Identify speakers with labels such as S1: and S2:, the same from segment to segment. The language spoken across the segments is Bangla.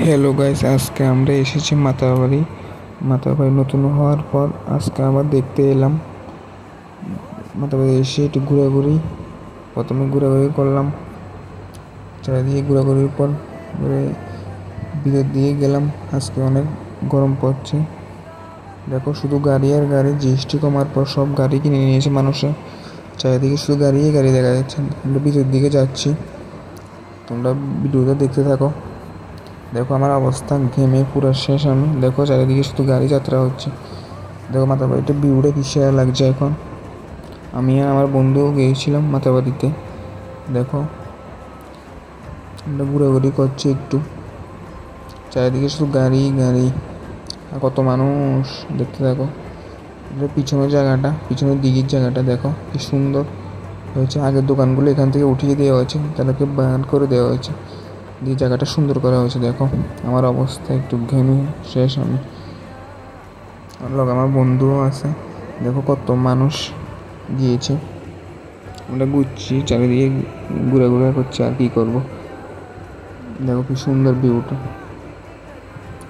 S1: হ্যালো গাইস, আজকে আমরা এসেছি মাতারবাড়ি নতুন হওয়ার পর আজকে আবার দেখতে এলাম। মাতারবাড়ি এসে একটু প্রথমে ঘোরাঘুরি করলাম, চারিদিকে ঘোরাঘুরির পর ভিতর দিয়ে গেলাম। আজকে অনেক গরম পড়ছে, দেখো শুধু গাড়ি আর গাড়ি। জিএসটি কমার পর সব গাড়ি কিনে নিয়েছে মানুষে, চারিদিকে শুধু গাড়ি দেখা যাচ্ছে। আমরা ভিতর দিকে যাচ্ছি, তোমরা ভিডিওটা দেখতে থাকো। দেখো আমার অবস্থা, ঘেমে পুরো শেষ আমি। দেখো চারিদিকে শুধু গাড়ি যাত্রা হচ্ছে। দেখো মাতারবাড়িতে ভিউটা কি সেরা লাগছে এখন। আমি আর আমার বন্ধুও গিয়েছিলাম মাতারবাড়িতে। দেখো আমরা ঘোরাঘুরি করছি একটু, চারিদিকে শুধু গাড়ি আর কত মানুষ। দেখতে থাকো পিছনের দিকের জায়গাটা দেখো কি সুন্দর হয়েছে। আগের দোকানগুলো এখান থেকে উঠিয়ে দেওয়া হয়েছে, তাদেরকে বান করে দেওয়া হয়েছে, দিয়ে জায়গাটা সুন্দর করা হয়েছে। দেখো আমার অবস্থা, একটু ঘেমে শেষ আমি। আমার বন্ধুও আছে, দেখো কত মানুষ গিয়েছে। আমরা ঘুরছি, চারিদিকে ঘুরে করছি, আর কি করবো। দেখো কি সুন্দর ভিউটা।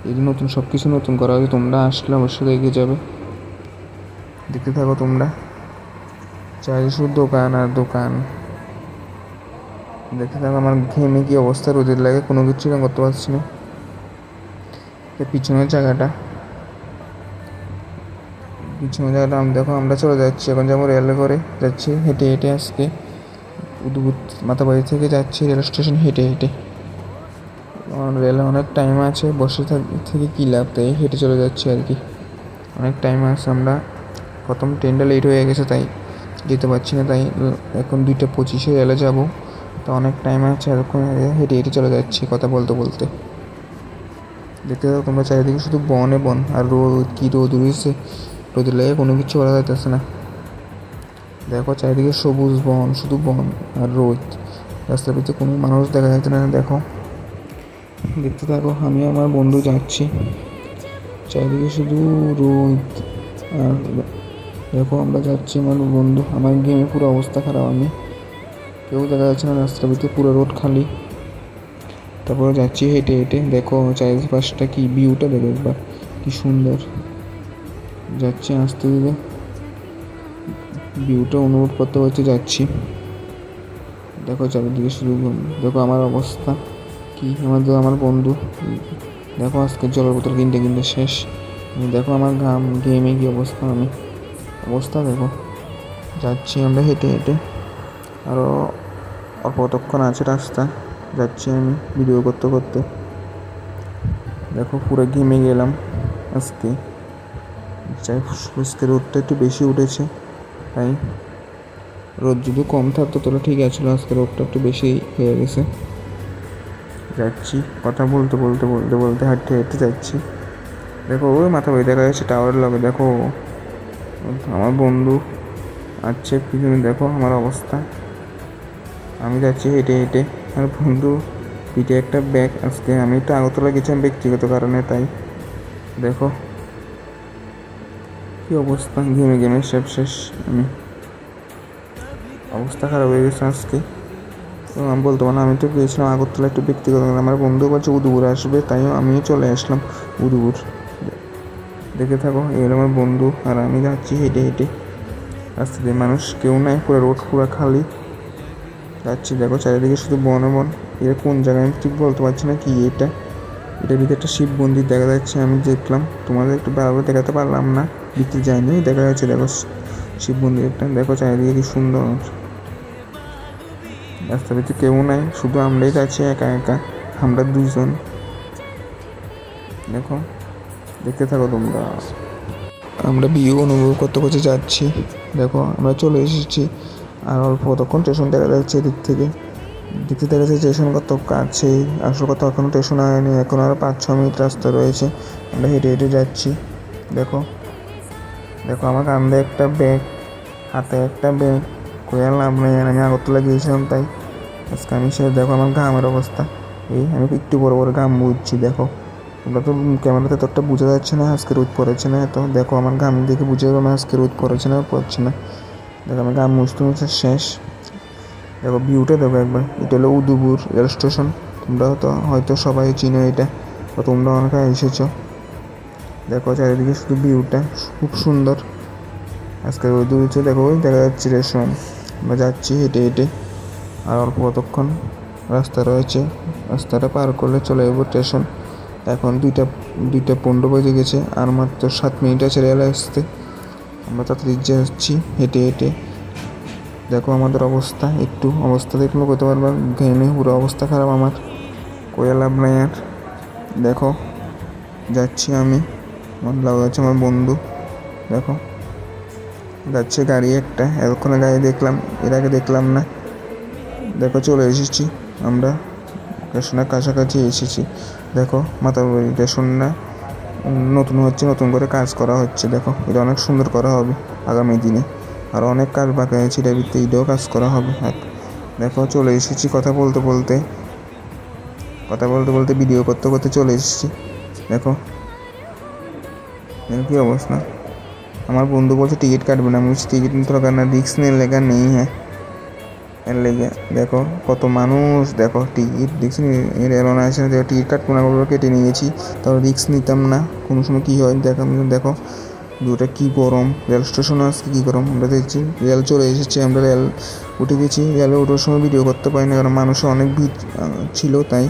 S1: এই যে নতুন সব কিছু নতুন করা হয়েছে, তোমরা আসলে অবশ্যই দেখে যাবে। দেখতে থাকো তোমরা, চারিদিকে শুধু দোকান আর দোকান। দেখতে থাকো আমার ঘেমে কি অবস্থা, রোদের লাগে কোনো কিছু করতে পারছি না। পিছনের জায়গাটা দেখো আমরা চলে যাচ্ছি এখন, যেমন রেলে করে যাচ্ছি, হেঁটে আজকে মাতারবাড়ি থেকে যাচ্ছি রেল স্টেশন হেঁটে। রেলে অনেক টাইম আছে, বসে থেকে কী লাভ, তাই হেঁটে চলে যাচ্ছি আর কি। অনেক টাইম আছে, আমরা প্রথম ট্রেনটা লেট হয়ে গেছে তাই যেতে পারছি না, তাই এখন 2:25 রেলে যাবো। তো অনেক টাইম আছে, এরকম হেঁটে চলে যাচ্ছি কথা বলতে। দেখতে থাকো তোমরা, চারিদিকে শুধু বন আর রোদ উড়েছে। রোদের লেগে কোনো কিছু করা যাইতেছে না। দেখো চারিদিকে সবুজ বন, শুধু বন আর রোদ। রাস্তার ভিতরে কোনো মানুষ দেখা যাচ্ছে না। দেখো দেখতে থাকো, আমি আমার বন্ধু যাচ্ছি, চারিদিকে শুধু রোদ আর দেখো আমরা যাচ্ছি আমার বন্ধু। আমার গেমে পুরো অবস্থা খারাপ, আমি কেউ দেখা যাচ্ছে না রাস্তার ভিতরে, পুরো রোড খালি। তারপরে যাচ্ছি হেঁটে। দেখো চারিপাশটা কি ভিউটা দেখো একবার, কি সুন্দর। যাচ্ছি আস্তে ধীরে, ভিউটা অনুভব করতে হচ্ছে যাচ্ছি। দেখো চারিদিকে শুধু, দেখো আমার অবস্থা কি। আমার বন্ধু দেখো আজকে জলের বোতল কিনতে শেষ। দেখো আমার গেমে কি অবস্থা দেখো। যাচ্ছি আমরা হেঁটে আরও অল্প কতক্ষণ আছে রাস্তা, যাচ্ছি আমি ভিডিও করতে। দেখো পুরো ঘেমে গেলাম আজকে। রোদটা একটু বেশি উঠেছে, তাই রোদ যদি কম থাকতো তাহলে ঠিক আছে, আজকে রোদটা একটু বেশি হয়ে গেছে। যাচ্ছি কথা বলতে হাঁটতে যাচ্ছি। দেখো ওই মাথায় দেখা যাচ্ছে টাওয়ারের লগে, দেখো আমার বন্ধু আছে পিছনে। দেখো আমার অবস্থা, আমি যাচ্ছি হেঁটে আমার বন্ধু পিঠে একটা ব্যাগ। আজকে আমি একটু আগরতলা গেছিলাম ব্যক্তিগত কারণে, তাই দেখো কি অবস্থা, ঘেমে শেষ আমি। অবস্থা খারাপ হয়ে গেছে আজকে। তো আমি বলতে পারলাম, আমি তো গিয়েছিলাম আগরতলা একটু ব্যক্তিগত, আমার বন্ধু বলছে উদয়পুর আসবে, তাই আমিও চলে আসলাম উদয়পুর। দেখে থাকো, এর আমার বন্ধু আর আমি যাচ্ছি হেঁটে রাস্তা দিয়ে, মানুষ কেউ নাই, পুরো রোড পুরো খালি। যাচ্ছি দেখো চারিদিকে শুধু বন। এটা কোন জায়গায় আমি ঠিক বলতে পারছি না কি এটার ভিতরে একটা শিব মন্দির দেখা যাচ্ছে, আমি দেখলাম, তোমাদের একটু ভালো দেখাতে পারলাম না, ভিতরে যায়নি, দেখা যাচ্ছে দেখো শিব মন্দিরটা। দেখো চারিদিকে কি সুন্দর, রাস্তার ভিতরে কেউ নাই, শুধু আমরাই যাচ্ছি একা আমরা দুজন। দেখো দেখতে থাকো তোমরা, আমরা ভিউ অনুভব করতে যাচ্ছি। দেখো আমরা চলে এসেছি, আর অল্প কতক্ষণ স্টেশন দেখা যাচ্ছে এদিক থেকে। দেখতে দেখা যাচ্ছে স্টেশন কত কাছে, আসল কথা এখনও স্টেশন হয়নি, এখন আরও 5-6 মিনিট রাস্তা রয়েছে। আমরা হেঁটে যাচ্ছি। দেখো আমার কাঁধে একটা ব্যাগ, হাতে একটা ব্যাগ, কোয়াল লাভ নেই। আমি আগরতলা গিয়েছিলাম, তাই আজকে আমি দেখো আমার ঘামের অবস্থা, আমি একটু বড় ঘাম বুঝছি। দেখো তোমরা তো ক্যামেরাতে তো একটা বোঝা যাচ্ছে না আজকে রোদ পড়েছে না, তো দেখো আমার ঘাম দেখে বুঝে যাবো আজকে রোদ পড়েছে না। দেখো আমার ঘাম মুছতে শেষ। দেখো ভিউটা দেখো একবার। এটা হলো উদয়পুর রেল স্টেশন, তোমরা তো হয়তো সবাই চিনো এটা, বা তোমরা অনেকে এসেছো। দেখো চারিদিকে শুধু ভিউটা খুব সুন্দর। আজকে রোদ উঠেছে, দেখো ওই দেখা যাচ্ছে রেশন। আমরা যাচ্ছি হেঁটে হেঁটে, আর অল্প কতক্ষণ রাস্তা রয়েছে, রাস্তাটা পার করলে চলে যাবো স্টেশন। এখন 2:15 বেজে গেছে, আর মাত্র 7 মিনিট আছে রেল আসতে। আমরা তাড়াতাড়ি যাচ্ছি হেঁটে হেঁটে। দেখো আমাদের অবস্থা, একটু অবস্থা দেখলে করতে পারবা, ঘেমে পুরো অবস্থা খারাপ আমার, করে লাভ নাই আর। দেখো যাচ্ছি আমি, আমার লাভ আছে আমার বন্ধু। দেখো যাচ্ছে গাড়ি একটা, এতক্ষণে গাড়ি দেখলাম, এর আগে দেখলাম না। দেখো চলে এসেছি আমরা স্টেশনের কাছাকাছি এসেছি। দেখো মাতাবাড়ি স্টেশনটা নতুন হচ্ছে, নতুন করে কাজ করা হচ্ছে। দেখো এটা অনেক সুন্দর করা হবে আগামী দিনে, আর অনেক কাজ বাকি আছে এটার ভিতরে, এটাও কাজ করা হবে। দেখো চলে এসেছি, কথা বলতে বলতে ভিডিও করতে করতে চলে এসেছি। দেখো কি অবস্থা। আমার বন্ধু বলছে টিকিট কাটবে না, আমি বলছি টিকিট দরকার না, রিক্স নিয়ে লেখা নেই। হ্যাঁ এর লেগে দেখো কত মানুষ, দেখো টিকিট রিক্স এলো না, এসে টিকিট কাটবো না বলে কেটে নিয়েছি, তাও রিক্স নিতাম না কোনো সময় কী হয়। দেখো দুটা কী গরম, রেল স্টেশনে আসতে কী গরম। আমরা দেখছি রেল চলে এসেছে, আমরা রেল উঠে গেছি। রেলে ওঠার সময় ভিডিও করতে পারি না, কারণ মানুষের অনেক ভিড় ছিল তাই।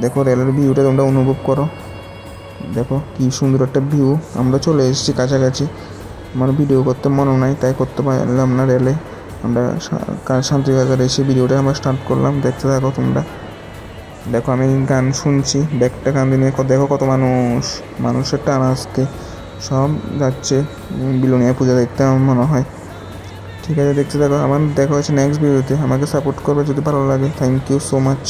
S1: দেখো রেলের ভিউটা তোমরা অনুভব করো, দেখো কী সুন্দর একটা ভিউ। আমরা চলে এসেছি কাছাকাছি, আমার ভিডিও করতে মনে নাই তাই করতে পারলাম না। রেলে আমরা শান্তিবাজার এসে ভিডিওটা আমরা স্টার্ট করলাম, দেখতে থাকো তোমরা। দেখো আমি গান শুনছি, ব্যাগটা কান্দে নিয়ে, দেখো কত মানুষের টান আজকে, সব যাচ্ছে বিলোনিয়া পূজা দেখতে আমার মনে হয়। ঠিক আছে দেখতে থাকো, আমার দেখা হচ্ছে নেক্সট ভিডিওতে। আমাকে সাপোর্ট করবে যদি ভালো লাগে, থ্যাংক ইউ সো মাচ।